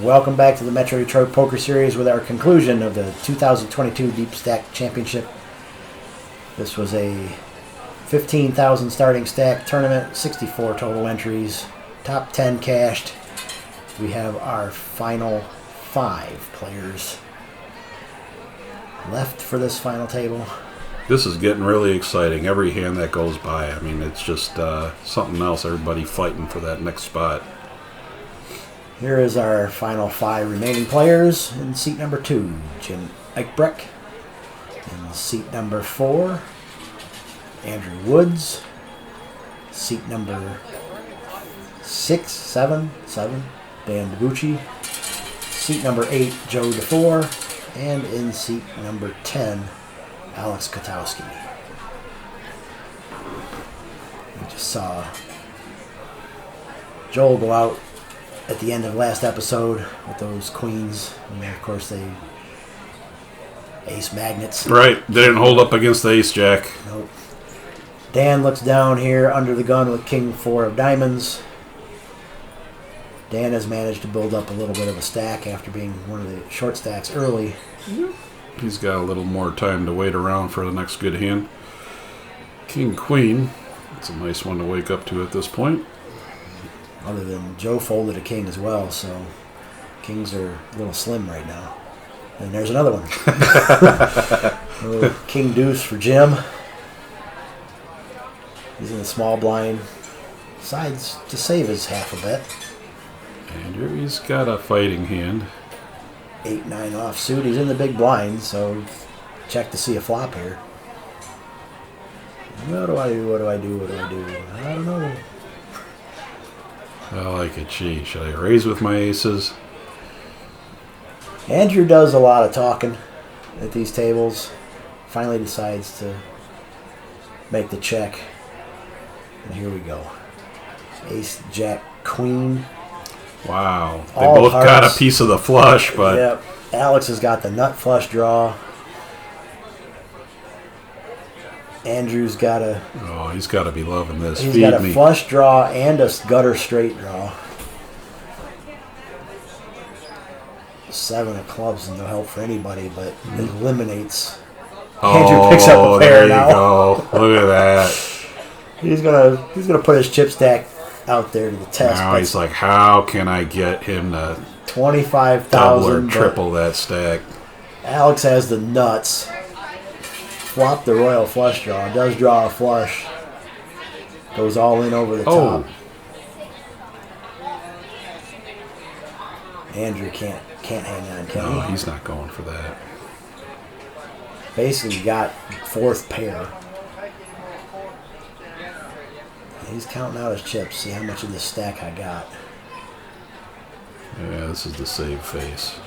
Welcome back to the Metro Detroit Poker Series with our conclusion of the 2022 Deep Stack Championship. This was a 15,000 starting stack tournament, 64 total entries, top 10 cashed. We have our final 5 players left for this final table. This is getting really exciting. Every hand that goes by, I mean, it's just something else. Everybody fighting for that next spot. Here is our final 5 remaining players. In seat number 2, Jim Eichbrecht. In seat number 4, Andrew Woods. Seat number 7, Dan DiBucci. Seat number 8, Joe DeFore. And in seat number 10, Alex Kotowski. We just saw Joel go out at the end of last episode with those queens. And then, of course, they ace magnets. Right. They didn't hold up against the ace jack. Nope. Dan looks down here under the gun with king 4 of diamonds. Dan has managed to build up a little bit of a stack after being one of the short stacks early. He's got a little more time to wait around for the next good hand. King Queen. It's a nice one to wake up to at this point. Other than Joe folded a king as well, so kings are a little slim right now. And there's another one. A little king deuce for Jim. He's in the small blind. Decides to save his half a bet. And he's got a fighting hand. 8-9 offsuit. He's in the big blind, so check to see a flop here. What do I do? I don't know. I like it. Gee, should I raise with my aces? Andrew does a lot of talking at these tables. Finally decides to make the check. And here we go. Ace, jack, queen. Wow. They All both hearts. got a piece of the flush, but... Yep. Alex has got the nut flush draw. Andrew's got a... Oh, he's got to be loving this. He's Feed got a me. flush draw and a gutter straight draw. 7 of clubs is no help for anybody, but it eliminates. Andrew picks up a pair there now. you go. Look at that. He's gonna put his chip stack out there to the test. Now he's like, how can I get him to 25,000. double or triple that stack? Alex has the nuts. Flop the royal flush draw. Does draw a flush. Goes all in over the top. Andrew can't hang on, can No, he? he's not going for that. Basically got 4th pair. He's counting out his chips. See how much of this stack I got. Yeah, this is the save face.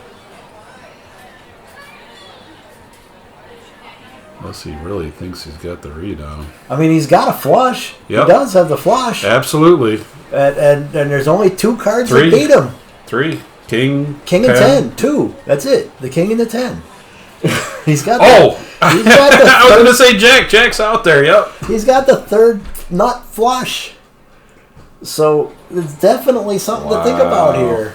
Unless he really thinks he's got the read on him. I mean, he's got a flush. Yep. He does have the flush. Absolutely. And there's only 2 cards 3. that beat him. 3. King. King and 10. 2. That's it. The king and the 10. He's got Oh! He's got the I was going to say Jack. Jack's out there, yep. He's got the 3rd nut flush. So it's definitely something to think about here.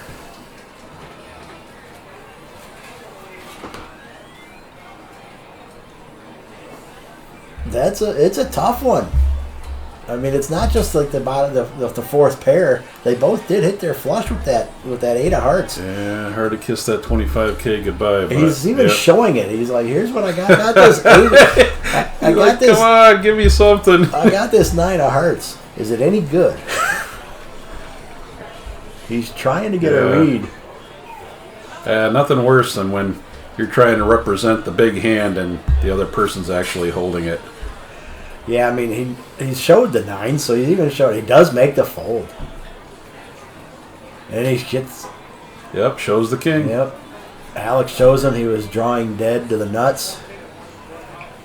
It's a tough one. I mean, it's not just like the bottom, the 4th pair. They both did hit their flush with that 8 of hearts. Yeah, hard to kiss that 25K goodbye. But, He's even yep. showing it. He's like, "Here's what I got. I got this 8. I got Like, this. come on, give me something. I got this 9 of hearts. Is it any good?" He's trying to get a read. Nothing worse than when you're trying to represent the big hand and the other person's actually holding it. Yeah, I mean, he showed the 9, so he's even showed he does make the fold. And he gets... Yep, shows the king. Yep. Alex shows him he was drawing dead to the nuts.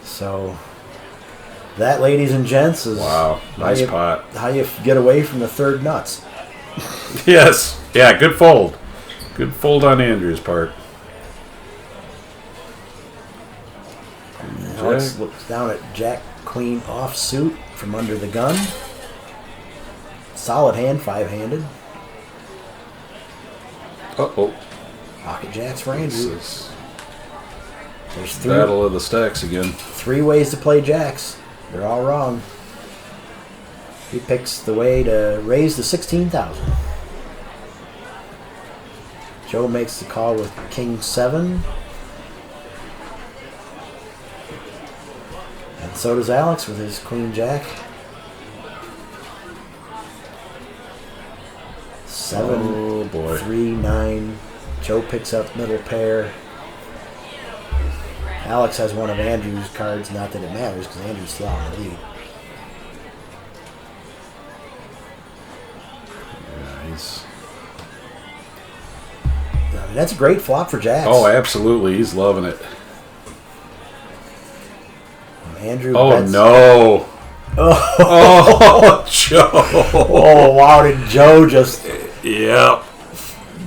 So, that, ladies and gents, is... Wow, nice pot. How you get away from the 3rd nuts. Yes. Yeah, good fold. Good fold on Andrew's part. Alex looks down at Jack Queen offsuit from under the gun. Solid hand, 5-handed. Uh-oh. Pocket jacks for Andrew. This is There's battle of the stacks again. 3 ways to play jacks. They're all wrong. He picks the way to raise to 16,000. Joe makes the call with King 7. And so does Alex with his Queen Jack. 7, Oh boy. 3, 9. Joe picks up middle pair. Alex has one of Andrew's cards, not that it matters because Andrew's still on the lead. Yeah, he's... I mean, that's a great flop for jacks. Oh, absolutely. He's loving it. Andrew Oh, bets. no. Oh, Joe. Oh, wow, did Joe just... Yep.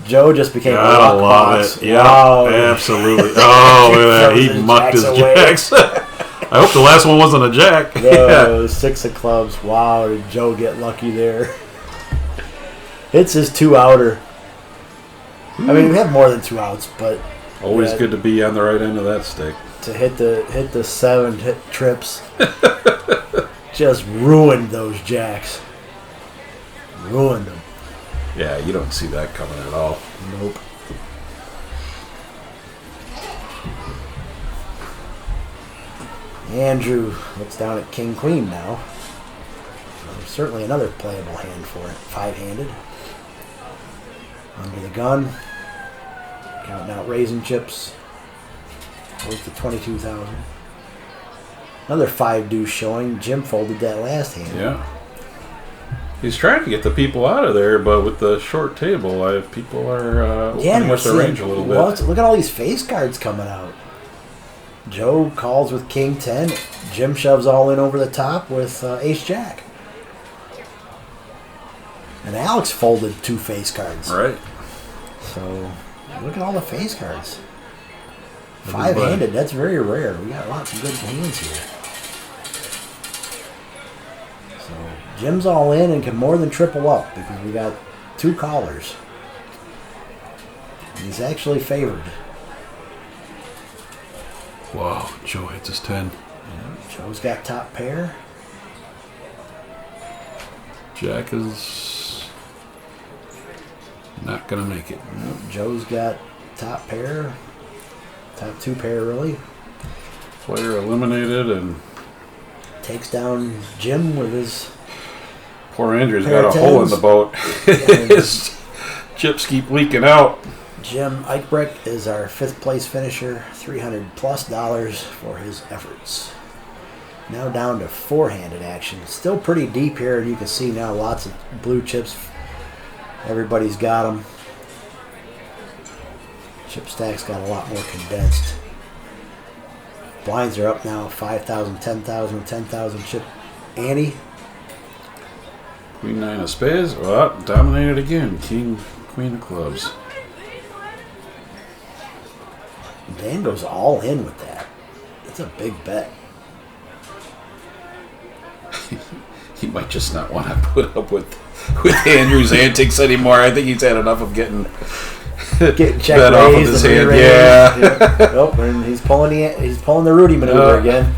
Joe just became a Gotta luck love box. it. Yep, Wow. absolutely. Oh, look at that. Throws He his mucked his jacks away. jacks. I hope the last one wasn't a jack. No, 6 of clubs. Wow, did Joe get lucky there? It's his 2-outer. I mean, we have more than 2 outs, but Always good to be on the right end of that stick. to hit the 7 trips just ruined those jacks. Ruined them. Yeah, you don't see that coming at all. Nope. Andrew looks down at King Queen now. There's certainly another playable hand for it. 5-handed. Under the gun. Counting out raising chips. Worth the 22,000. Another 5 deuce showing. Jim folded that last hand. Yeah. He's trying to get the people out of there, but with the short table, people are opening up their range a little bit. Look at all these face cards coming out. Joe calls with King 10. Jim shoves all in over the top with Ace Jack. And Alex folded 2 face cards. Right. So look at all the face cards. Everybody. 5-handed, that's very rare. We got lots of good hands here. So Jim's all in and can more than triple up because we got 2 callers. And he's actually favored. Wow, Joe hits his 10. Joe's got top pair. Jack is not going to make it. Joe's got top pair. Top 2 pair, really. Player eliminated, and Takes down Jim with his... poor Andrew's Pair got a of hole in tens. the boat. His chips keep leaking out. Jim Eichbrecht is our 5th place finisher. $300+ for his efforts. Now down to 4-handed action. Still pretty deep here. You can see now lots of blue chips. Everybody's got them. Chip stack's got a lot more condensed. Blinds are up now. 5,000, 10,000, 10,000 chip ante. Queen 9 of spades. Well, dominated again. King, Queen of clubs. Dan goes all in with that. It's a big bet. He might just not want to put up with Andrew's antics anymore. I think he's had enough of getting Check bet off of raised his and hand. re-raised. Yeah. Nope, and he's pulling the Rudy maneuver again.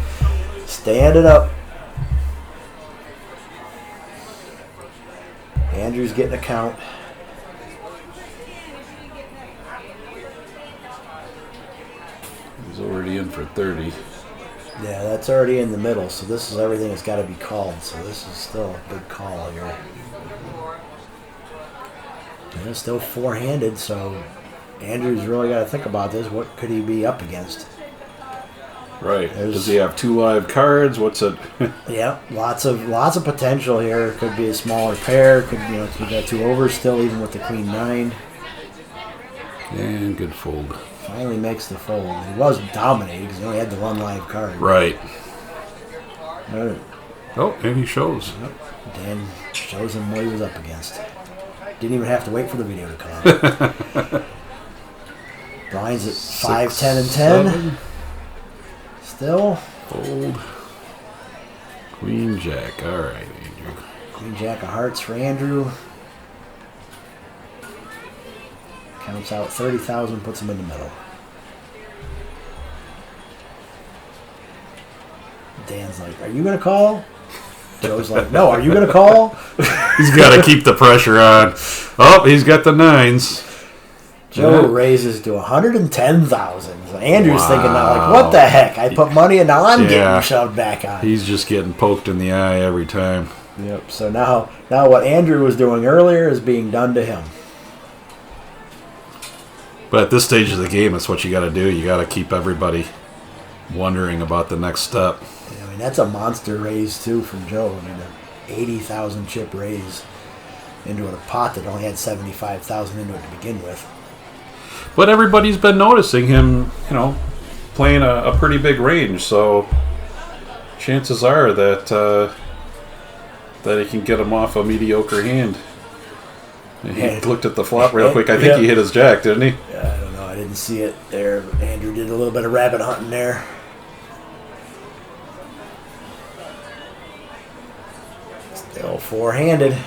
Stand it up. Andrew's getting a count. He's already in for 30. Yeah, that's already in the middle, so this is everything that's got to be called. So this is still a big call here. And it's still 4-handed, so Andrew's really got to think about this. What could he be up against? Right. There's- Does he have 2 live cards? What's it? Yeah, lots of potential here. Could be a smaller pair. Could you got 2 overs still, even with the Queen 9. And good fold. Finally makes the fold. He was dominating because he only had the 1 live card. Right. Uh, Oh, and he shows. Dan shows him what he was up against. Didn't even have to wait for the video to come out. Blinds at 5, 10, and 10. 7. Still. Fold. Queen Jack. All right, Andrew. Queen Jack of Hearts for Andrew. Counts out 30,000, puts him in the middle. Dan's like, "Are you gonna call?" Joe's like, "No, are you gonna call?" He's got to keep the pressure on. Oh, he's got the 9s. Joe raises to 110,000. Andrew's Wow. thinking now, like, "What the heck? I put money and now I'm getting shoved back on." He's just getting poked in the eye every time. Yep. So now what Andrew was doing earlier is being done to him. But at this stage of the game, that's what you got to do. You got to keep everybody wondering about the next step. I mean, that's a monster raise too from Joe. I mean, an 80,000 chip raise into a pot that only had 75,000 into it to begin with. But everybody's been noticing him, playing a pretty big range. So chances are that he can get him off a mediocre hand. He looked at the flop real quick. I think he hit his jack, didn't he? I don't know. I didn't see it there. Andrew did a little bit of rabbit hunting there. Still four-handed.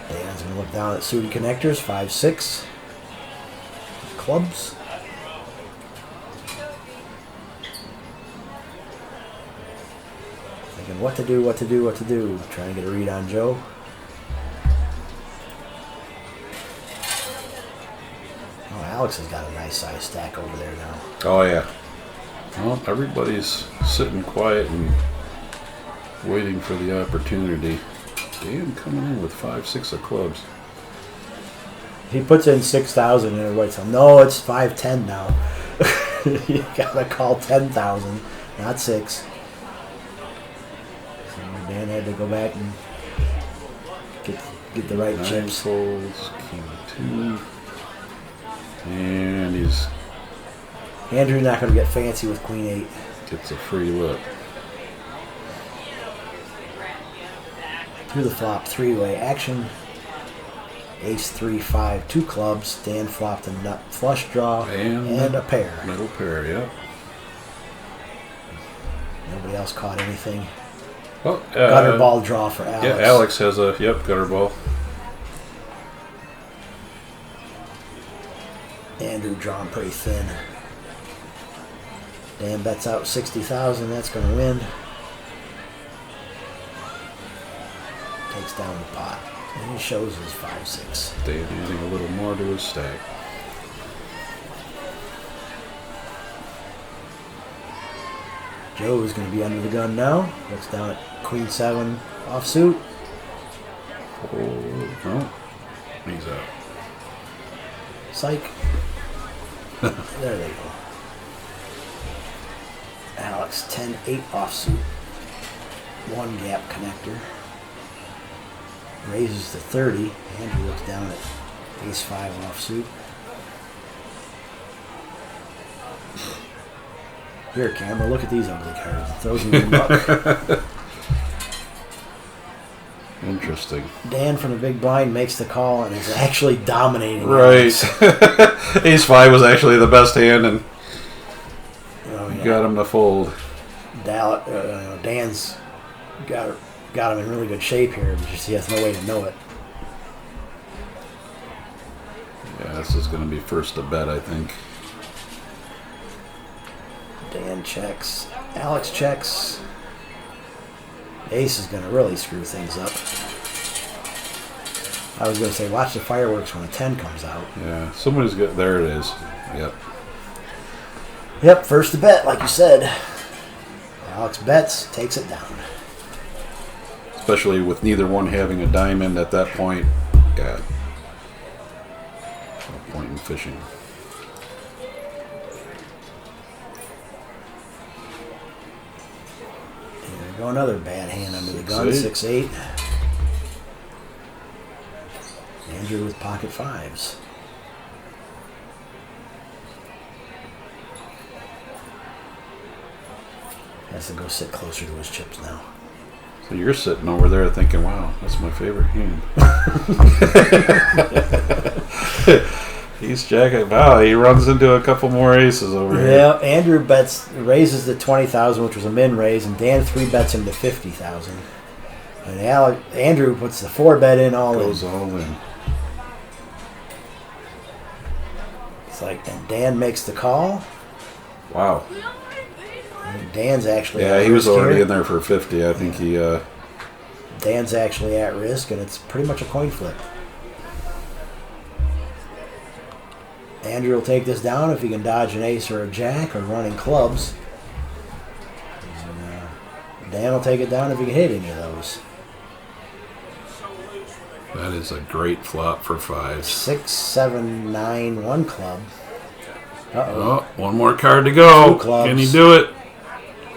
Dan's going to look down at suited connectors. 5-6. Clubs. Thinking what to do. Trying to get a read on Joe. Oh, Alex has got a nice size stack over there now. Oh, yeah. Well, everybody's sitting quiet and waiting for the opportunity. Dan coming in with 5-6 of clubs. He puts in 6,000 and everybody's like, "No, it's 5-10 now." You gotta call 10,000, not 6. So Dan had to go back and get the right 9 chips. folds, king 2. And he's Andrew's not gonna get fancy with queen 8. gets a free look. Through the flop, three-way action. Ace 3-5, 2 clubs. Dan flopped a nut flush draw and a pair. Middle pair, yeah. Nobody else caught anything. Well, Gutter ball draw for Alex. Yeah, Alex has a gutter ball. Andrew drawn pretty thin. Dan bets out 60,000. That's going to win. Takes down the pot. And he shows his 5-6. Dan adding a little more to his stack. Joe is going to be under the gun now. Looks down at queen 7 offsuit. Oh, no. He's out. Psych. There they go. Alex 10-8 offsuit. 1 gap connector. Raises to 30. Andrew looks down at ace 5 offsuit. Here, camera, look at these ugly cards. Throws them in the muck. Interesting. Dan from the big blind makes the call and is actually dominating. Right. Ace 5 was actually the best hand, and got him to fold. Dan's got him in really good shape here, but just he has no way to know it. Yeah, this is going to be first to bet, I think. Dan checks. Alex checks. Ace is going to really screw things up. I was going to say, watch the fireworks when a 10 comes out. Yeah, somebody's got... There it is. Yep. Yep, first to bet, like you said. Alex bets, takes it down. Especially with neither one having a diamond at that point. God. No point in fishing. There we go, another bad hand under the gun, 6-8. 6-8. Andrew with pocket 5s. Has to go sit closer to his chips now. So you're sitting over there thinking, wow, that's my favorite hand. He's jacking. Wow, he runs into a couple more aces over here. Yeah, Andrew raises to 20,000, which was a min raise, and Dan 3-bets him to 50,000. And Andrew puts the 4-bet in all Goes in. all in. It's like, and Dan makes the call. Wow. And Dan's actually Yeah, at he was risk already here. in there for 50. I think he. Dan's actually at risk, and it's pretty much a coin flip. Andrew will take this down if he can dodge an ace or a jack or running clubs. And, Dan will take it down if he can hit any of those. That is a great flop for 5s. 6, 7, 9, 1 club. Oh, one more card to go. 2 clubs. Can he do it?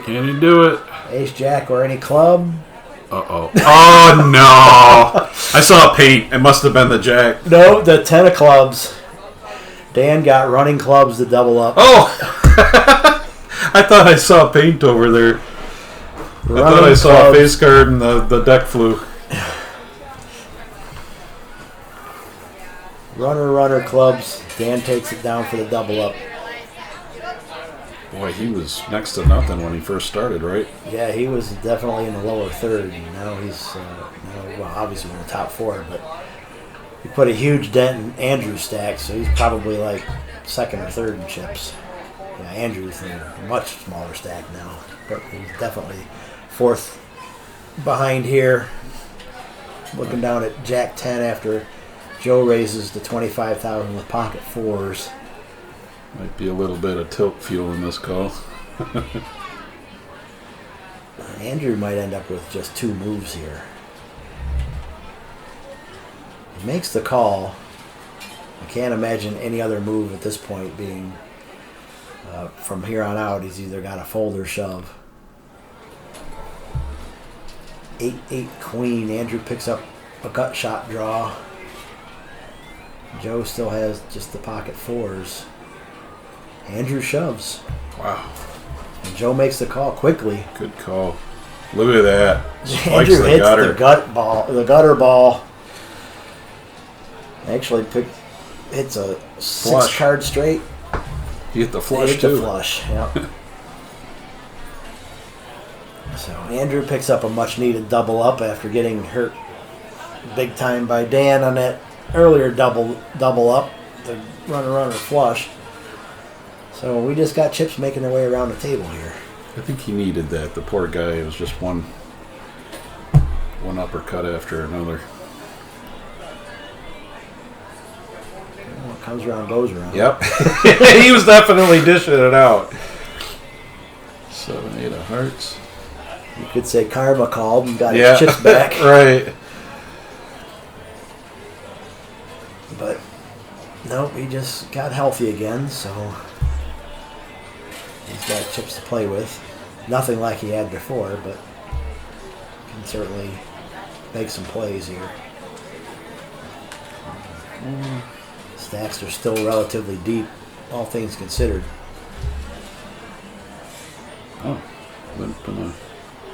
Can he do it? Ace, jack, or any club. Uh-oh. Oh, no. I saw paint. It must have been the jack. No, the 10 of clubs. Dan got running clubs to double up. Oh! I thought I saw paint over there. I thought I saw a face card and the deck flew. Runner clubs. Dan takes it down for the double up. Boy, he was next to nothing when he first started, right? Yeah, he was definitely in the lower third. Now he's, well, obviously in the top 4, but he put a huge dent in Andrew's stack, so he's probably like second or third in chips. Yeah, Andrew's in a much smaller stack now, but he's definitely fourth behind here. Looking down at Jack 10 after Joe raises to 25,000 with pocket 4s. Might be a little bit of tilt fuel in this call. Andrew might end up with just 2 moves here. He makes the call. I can't imagine any other move at this point being, from here on out, he's either got a fold or shove. 8-8 queen. Andrew picks up a gut shot draw. Joe still has just the pocket 4s. Andrew shoves. Wow. And Joe makes the call quickly. Good call. Look at that. Spikes Andrew the hits gutter. the gutter ball. Actually hits a Flush. 6-card straight. He hit the flush, Hit too. the flush, yep. So Andrew picks up a much needed double up after getting hurt big time by Dan on that earlier double up, the runner flush. So we just got chips making their way around the table here. I think he needed that. The poor guy. It was just one uppercut after another. What comes around goes around. Yep. He was definitely dishing it out. 7, 8 of hearts. You could say karma called and got Yeah. his chips back. Right. But nope, he just got healthy again, so he's got chips to play with. Nothing like he had before, but can certainly make some plays here. Stacks are still relatively deep, all things considered. Oh. Limping.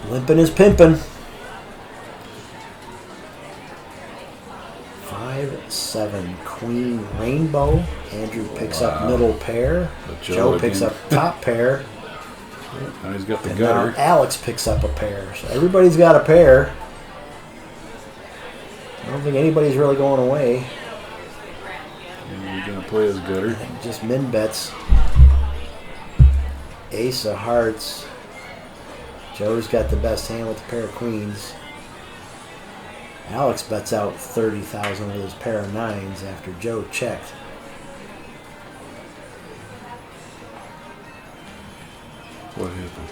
Limping is pimping. 5, 7, queen, rainbow. Andrew picks up middle pair. But Joe picks again. up top pair. Now he's got the And now gutter. Alex picks up a pair. So everybody's got a pair. I don't think anybody's really going away. And he's going to play his gutter. Just min bets. Ace of hearts. Joe's got the best hand with a pair of queens. Alex bets out 30,000 with his pair of 9s after Joe checked. What happened?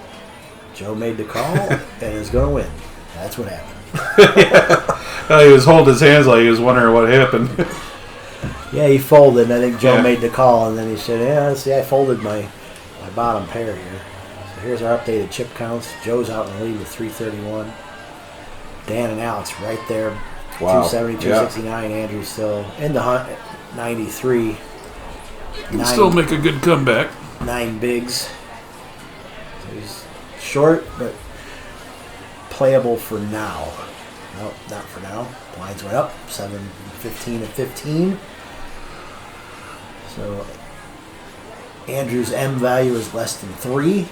Joe made the call and is going to win. That's what happened. He was holding his hands like he was wondering what happened. Yeah, he folded, and I think Joe Yeah. made the call, and then he said, yeah, see, I folded my bottom pair here. So here's our updated chip counts. Joe's out in the lead with 331. Dan and Alex right there, Wow. 270, Yeah. 269. Andrew's still in the hunt at 93. Can still make a good comeback. 9 bigs. So he's short, but playable for now. Nope, not for now. Blinds went up, 7, 15, and 15. So Andrew's M value is less than 3.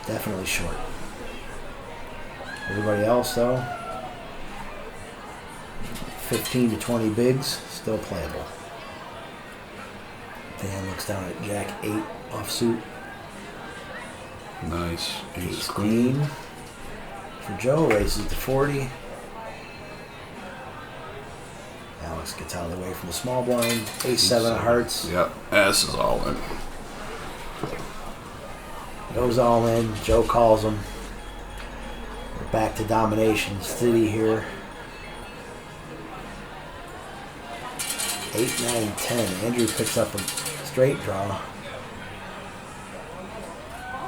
Definitely short. Everybody else, though, 15 to 20 bigs, still playable. Dan looks down at Jack 8 offsuit. Nice. Ace queen. For Joe, raises to 40. Alex gets out of the way from the small blind. Ace 7 of hearts. Yep. S is all in. Goes all in. Joe calls him. We're back to domination city here. 8, 9, 10. Andrew picks up a straight draw.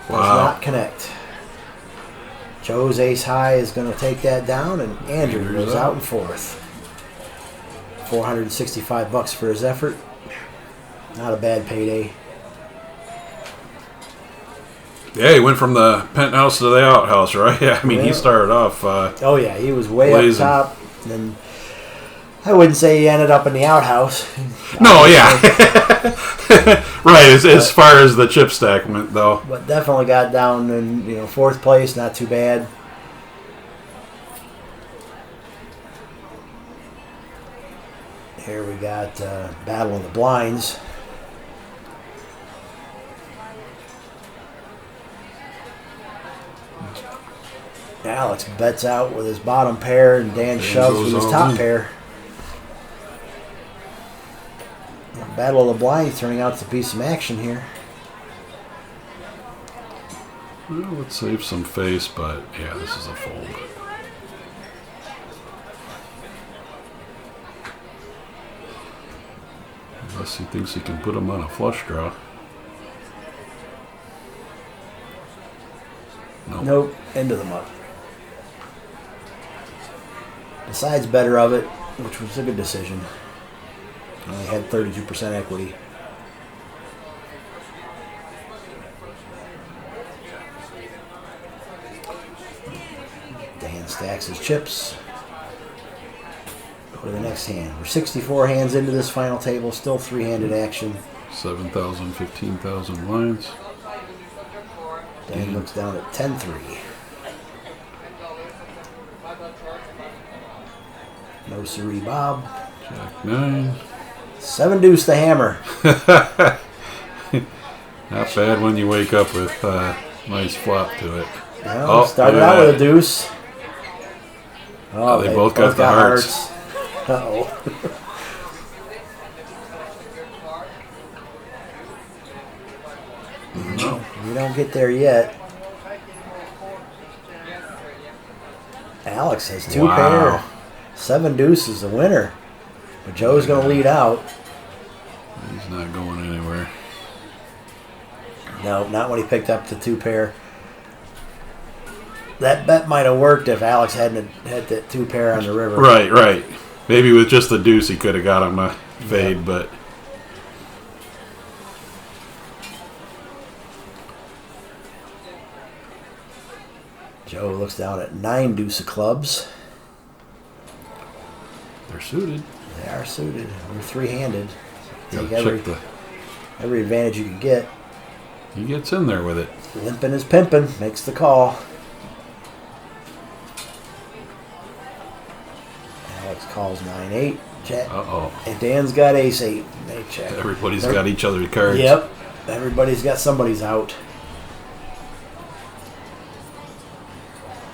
Does not connect. Joe's ace high is going to take that down, and Andrew goes out in fourth. $465 for his effort. Not a bad payday. Yeah, he went from the penthouse to the outhouse, right? Yeah, I mean, he started off. Oh yeah, he was way blazing. up top. And I wouldn't say he ended up in the outhouse. No, yeah. Right, as far as the chip stack went, though. But definitely got down in fourth place. Not too bad. Here we got Battle of the Blinds. Alex bets out with his bottom pair, and Dan shoves with his top pair. Battle of the Blinds turning out to be some action here. Well, let's save some face, but yeah, this is a fold. Unless he thinks he can put him on a flush draw. Nope, into the mud. Decides better of it, which was a good decision. Only had 32% equity. Dan stacks his chips. Go to the next hand. We're 64 hands into this final table, still three-handed action. 7,000, 15,000 lines. Dan looks down at 10-3. No siree, Bob. Jack 9. 7 deuce the hammer. Not bad when you wake up with a nice flop to it. Well, started out with a deuce. Oh, they both got the hearts. Uh-oh. No, we don't get there yet. Alex has 2 pair. 7 deuce is the winner. But Joe's going to lead out. He's not going anywhere. No, not when he picked up the 2 pair. That bet might have worked if Alex hadn't had that 2 pair on the river. Right. Maybe with just the deuce he could have got him a fade, but... Joe looks down at 9 deuce of clubs. They're suited. They are suited. We're three-handed. Take Check every advantage you can get. He gets in there with it. Limping is pimping. Makes the call. Alex calls 9-8. Check. Uh-oh. And Dan's got ace-8. They check. Everybody's got each other's cards. Yep. Everybody's got somebody's out.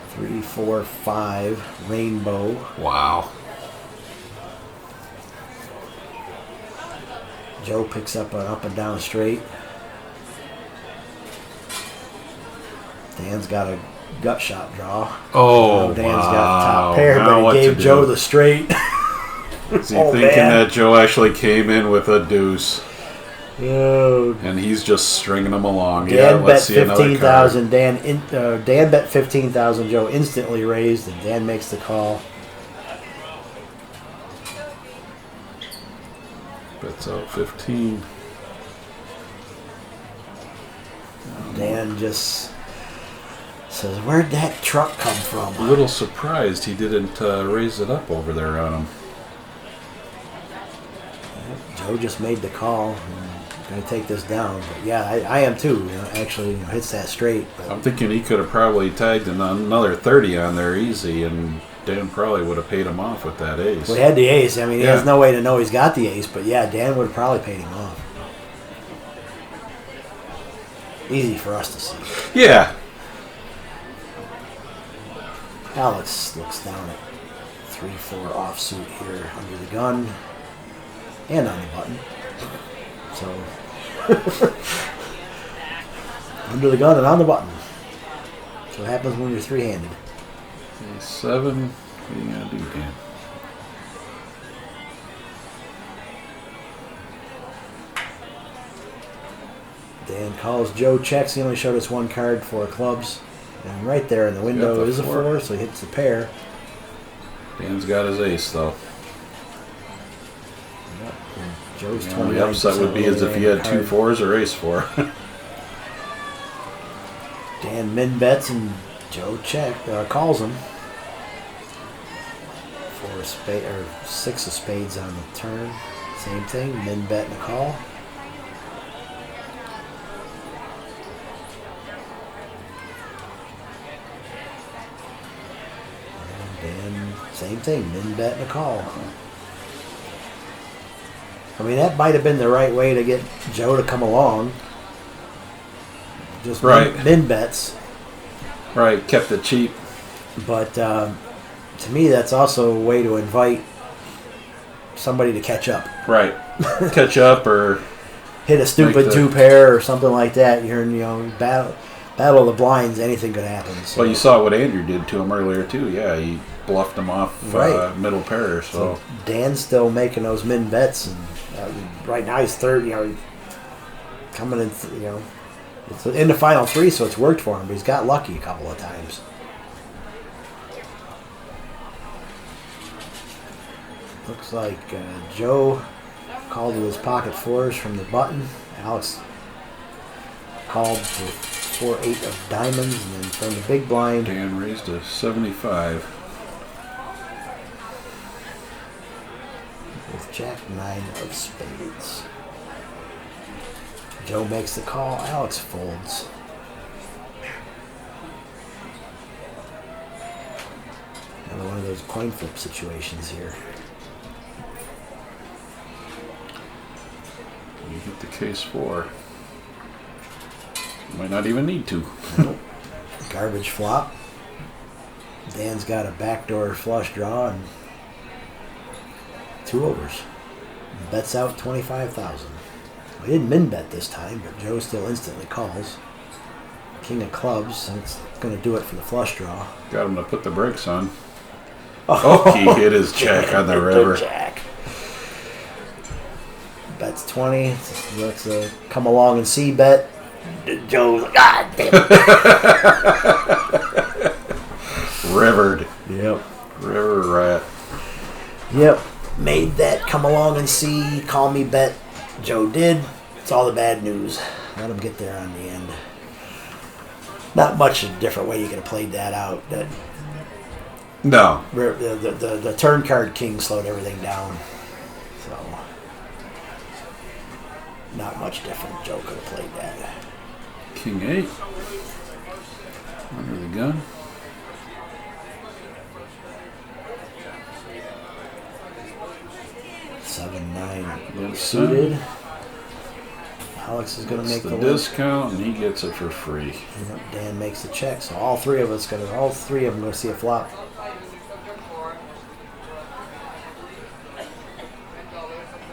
3, 4, 5. Rainbow. Wow. Joe picks up an up and down straight. Dan's got a gut shot draw. Oh, Dan's wow. got the top pair, Now but he gave Joe the straight. Is he thinking that Joe actually came in with a deuce? Oh. And he's just stringing them along. Dan let's bet see another 15,000. Dan bet 15,000. Joe instantly raised, and Dan makes the call. Bets out 15. Dan just says, "Where'd that truck come from?" A little surprised he didn't raise it up over there on him. Joe just made the call. Going to take this down, but yeah, I am too. Actually, hits that straight. But I'm thinking he could have probably tagged another 30 on there easy, and Dan probably would have paid him off with that ace. we had the ace. I mean, he has no way to know he's got the ace, but yeah, Dan would have probably paid him off. Easy for us to see. Yeah. Alex looks down at 3-4 offsuit here under the gun and on the button. So under the gun and on the button. So what happens when you're three-handed. 7. What are you going to do, Dan? Dan calls Joe checks. He only showed us one card, 4 clubs. And right there in the window the is a 4. 4, so he hits the pair. Dan's got his ace, though. Yep. And Joe's The 29%. only upset would be as if he had 2 4s or ace 4. Dan min bets and Joe calls him. 6 of spades on the turn. Same thing, min bet and a call. And Dan, same thing, min bet and a call. I mean, that might have been the right way to get Joe to come along. Just Right. min bets. Right, kept it cheap. But to me, that's also a way to invite somebody to catch up. Right. Catch up or... Hit a stupid Like 2-pair or something like that. You're in, battle of the blinds. Anything could happen. So. Well, you saw what Andrew did to him earlier, too. Yeah, he bluffed him off Right. middle pair, so... Dan's still making those min bets, and right now he's third. Coming in. It's in the final 3, so it's worked for him. But he's got lucky a couple of times. Looks like Joe called with his pocket 4s from the button. Alex called with 4-8 of diamonds, and then from the big blind. Dan raised to 75. With Jack 9 of spades. Joe makes the call. Alex folds. Another one of those coin flip situations here. You hit the case 4. You might not even need to. Nope. Garbage flop. Dan's got a backdoor flush draw and 2 overs. Bets out 25,000. We didn't min bet this time, but Joe still instantly calls. King of clubs, and it's going to do it for the flush draw. Got him to put the brakes on. Oh, he hit his jack on the Hit river. Jack. Bets 20. That's a come along and see bet. Joe's like, God damn it. Rivered. Yep. River rat. Yep. Made that come along and see, call me bet. Joe did. It's all the bad news. Let him get there on the end. Not much a different way you could have played that out. No. The turn card king slowed everything down. So, not much different. Joe could have played that. King 8. Under the gun. 7-9 Low suited. Alex is going to make the the discount, and he gets it for free. Yep, Dan makes the check, so all three of them going to see a flop.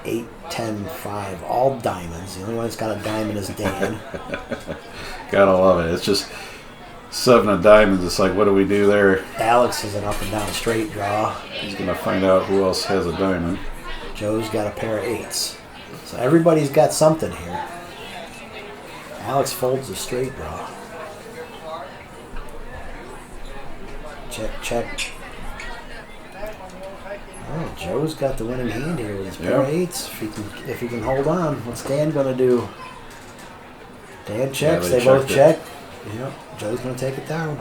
Eight, 10, 5, all diamonds. The only one that's got a diamond is Dan. Gotta love it. It's just 7 of diamonds. It's like, what do we do there? Alex is an up and down straight draw. He's gonna find out who else has a diamond. Joe's got a pair of 8s. So everybody's got something here. Alex folds a straight draw. Check, check. Oh, Joe's got the winning hand here with his pair of 8s. If he can hold on, what's Dan gonna do? Dan checks. they They both checked check. Yep. Joe's gonna take it down.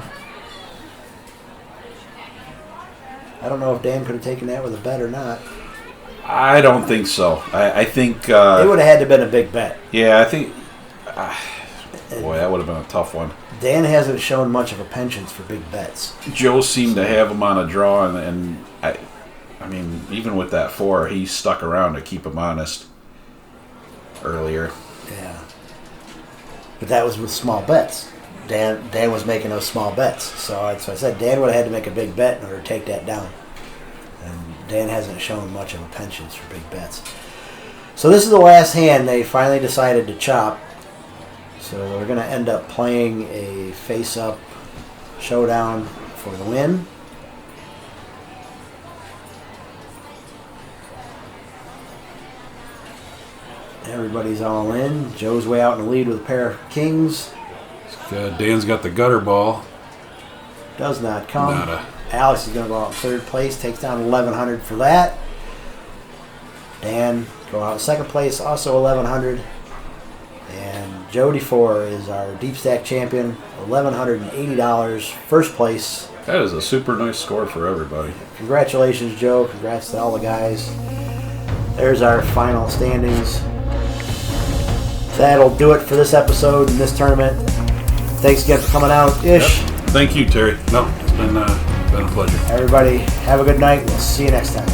I don't know if Dan could have taken that with a bet or not. I don't think so. I think. It would have had to have been a big bet. Yeah, I think. Boy, that would have been a tough one. Dan hasn't shown much of a penchant for big bets. Joe seemed to have him on a draw, and I mean, even with that 4, he stuck around to keep him honest earlier. Yeah. But that was with small bets. Dan was making those small bets. So that's why I said Dan would have had to make a big bet in order to take that down. And Dan hasn't shown much of a penchant for big bets. So this is the last hand they finally decided to chop. So we're going to end up playing a face-up showdown for the win. Everybody's all in. Joe's way out in the lead with a pair of kings. Dan's got the gutter ball. Does not come. Nada. Alex is going to go out in third place. Takes down 1,100 for that. Dan go out in second place. Also 1,100. And Joe DeFore is our deep stack champion. $1,180. First place. That is a super nice score for everybody. Congratulations, Joe. Congrats to all the guys. There's our final standings. That'll do it for this episode and this tournament. Thanks again for coming out, Ish. Yep. Thank you, Terry. No, it's been a pleasure. Everybody, have a good night. We'll see you next time.